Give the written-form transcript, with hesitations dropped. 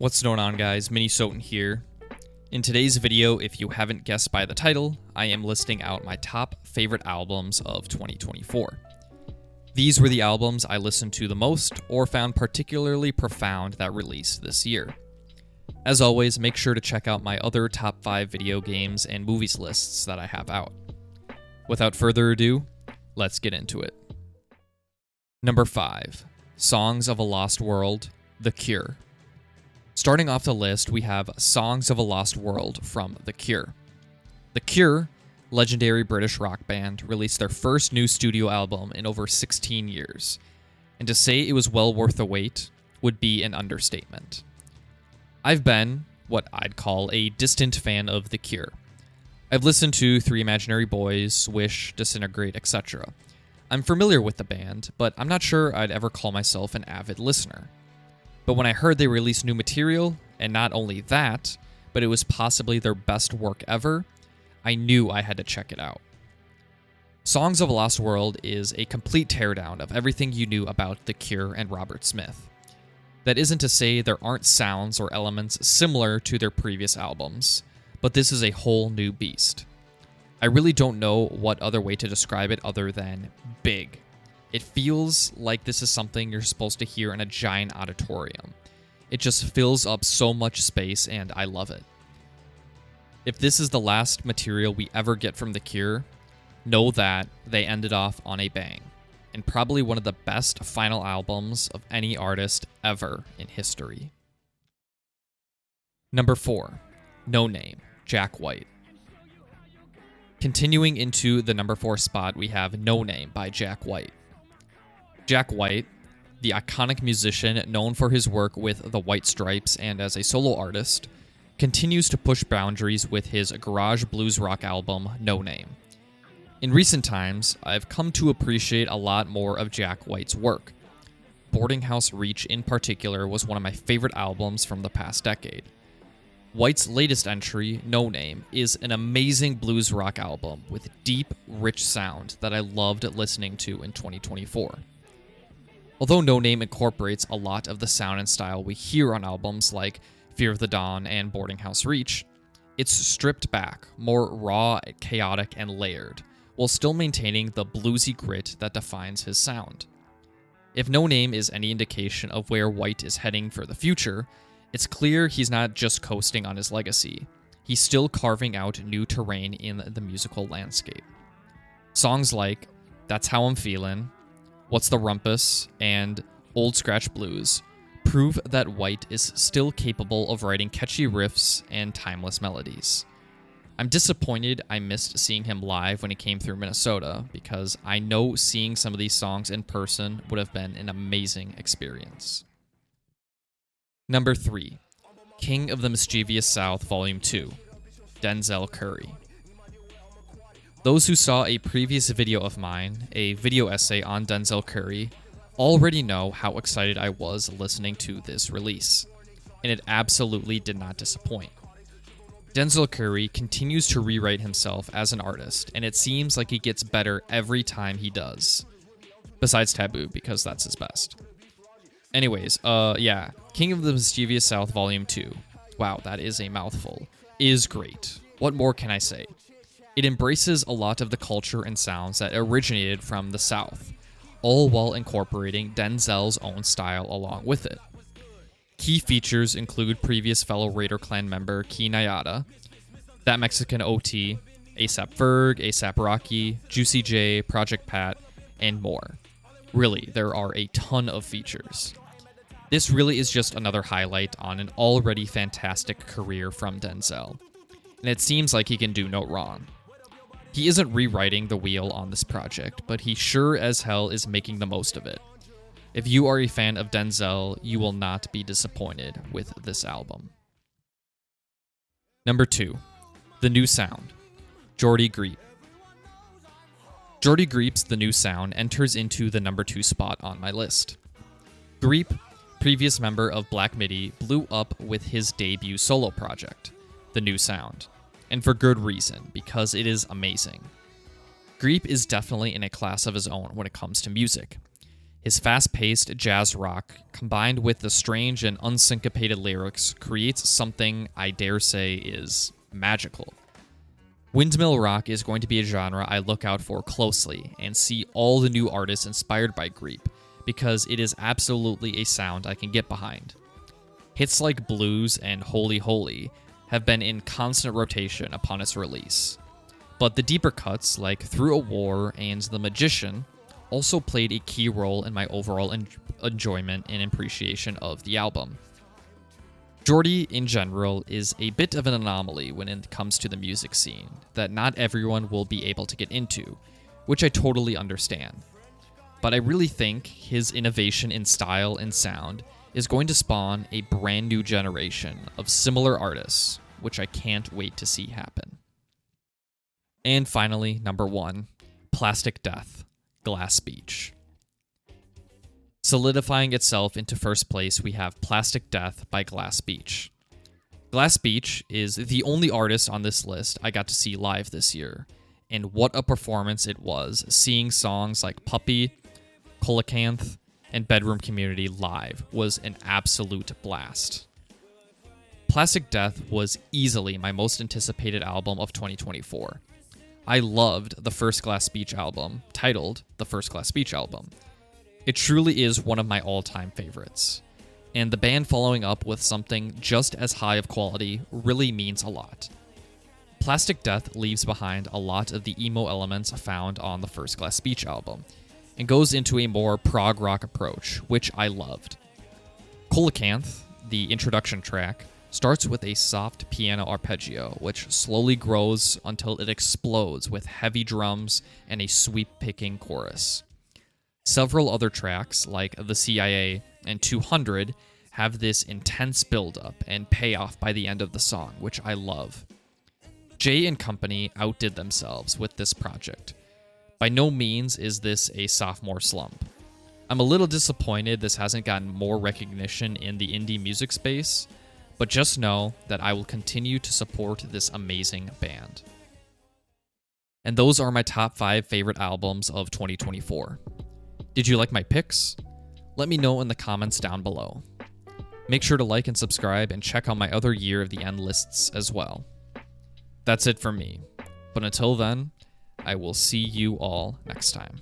What's going on, guys? Minnesota here. In today's video, if you haven't guessed by the title, I am listing out my top favorite albums of 2024. These were the albums I listened to the most or found particularly profound that released this year. As always, make sure to check out my other top 5 video games and movies lists that I have out. Without further ado, let's get into it. Number 5. Songs of a Lost World, The Cure. Starting off the list, we have Songs of a Lost World from The Cure. The Cure, legendary British rock band, released their first new studio album in over 16 years, and to say it was well worth the wait would be an understatement. I've been what I'd call a distant fan of The Cure. I've listened to Three Imaginary Boys, Wish, Disintegrate, etc. I'm familiar with the band, but I'm not sure I'd ever call myself an avid listener. But when I heard they released new material, and not only that, but it was possibly their best work ever, I knew I had to check it out. Songs of a Lost World is a complete teardown of everything you knew about The Cure and Robert Smith. That isn't to say there aren't sounds or elements similar to their previous albums, but this is a whole new beast. I really don't know what other way to describe it other than big. It feels like this is something you're supposed to hear in a giant auditorium. It just fills up so much space, and I love it. If this is the last material we ever get from The Cure, know that they ended off on a bang, and probably one of the best final albums of any artist ever in history. Number 4. No Name, Jack White. Continuing into the number 4 spot, we have No Name by Jack White. Jack White, the iconic musician known for his work with the White Stripes and as a solo artist, continues to push boundaries with his garage blues rock album, No Name. In recent times, I've come to appreciate a lot more of Jack White's work. Boarding House Reach in particular was one of my favorite albums from the past decade. White's latest entry, No Name, is an amazing blues rock album with deep, rich sound that I loved listening to in 2024. Although No Name incorporates a lot of the sound and style we hear on albums like Fear of the Dawn and Boarding House Reach, it's stripped back, more raw, chaotic, and layered, while still maintaining the bluesy grit that defines his sound. If No Name is any indication of where White is heading for the future, it's clear he's not just coasting on his legacy. He's still carving out new terrain in the musical landscape. Songs like That's How I'm Feelin', What's the Rumpus, and Old Scratch Blues prove that White is still capable of writing catchy riffs and timeless melodies. I'm disappointed I missed seeing him live when he came through Minnesota, because I know seeing some of these songs in person would have been an amazing experience. Number 3. King of the Mischievous South Volume 2, Denzel Curry. Those who saw a previous video of mine, a video essay on Denzel Curry, already know how excited I was listening to this release, and it absolutely did not disappoint. Denzel Curry continues to rewrite himself as an artist, and it seems like he gets better every time he does. Besides Taboo, because that's his best. Anyways, King of the Mischievous South Volume 2, wow, that is a mouthful, is great. What more can I say? It embraces a lot of the culture and sounds that originated from the South, all while incorporating Denzel's own style along with it. Key features include previous fellow Raider Clan member Key Nayada, That Mexican OT, A$AP Ferg, A$AP Rocky, Juicy J, Project Pat, and more. Really, there are a ton of features. This really is just another highlight on an already fantastic career from Denzel, and it seems like he can do no wrong. He isn't rewriting the wheel on this project, but he sure as hell is making the most of it. If you are a fan of Denzel, you will not be disappointed with this album. Number 2. The New Sound, Jordy Griep. Jordy Griep's The New Sound enters into the number 2 spot on my list. Griep, previous member of Black Midi, blew up with his debut solo project, The New Sound. And for good reason, because it is amazing. Griep is definitely in a class of his own when it comes to music. His fast-paced jazz rock, combined with the strange and unsyncopated lyrics, creates something I dare say is magical. Windmill rock is going to be a genre I look out for closely and see all the new artists inspired by Greep, because it is absolutely a sound I can get behind. Hits like Blues and Holy Holy have been in constant rotation upon its release, but the deeper cuts like Through a War and The Magician also played a key role in my overall enjoyment and appreciation of the album. Geordie, in general, is a bit of an anomaly when it comes to the music scene that not everyone will be able to get into, which I totally understand. But I really think his innovation in style and sound is going to spawn a brand new generation of similar artists, which I can't wait to see happen. And finally, number 1, Plastic Death, Glass Beach. Solidifying itself into first place, we have Plastic Death by Glass Beach. Glass Beach is the only artist on this list I got to see live this year, and what a performance it was seeing songs like Puppy, Coelacanth, and Bedroom Community live was an absolute blast. Plastic Death was easily my most anticipated album of 2024. I loved the first Glass Beach album, titled The First Glass Beach Album. It truly is one of my all-time favorites, and the band following up with something just as high of quality really means a lot. Plastic Death leaves behind a lot of the emo elements found on the first Glass Beach album, and goes into a more prog rock approach, which I loved. Coelacanth, the introduction track, starts with a soft piano arpeggio, which slowly grows until it explodes with heavy drums and a sweep-picking chorus. Several other tracks, like The CIA and 200, have this intense build-up and payoff by the end of the song, which I love. Jay and company outdid themselves with this project. By no means is this a sophomore slump. I'm a little disappointed this hasn't gotten more recognition in the indie music space, but just know that I will continue to support this amazing band. And those are my top 5 favorite albums of 2024. Did you like my picks? Let me know in the comments down below. Make sure to like and subscribe and check out my other Year of the End lists as well. That's it from me, but until then, I will see you all next time.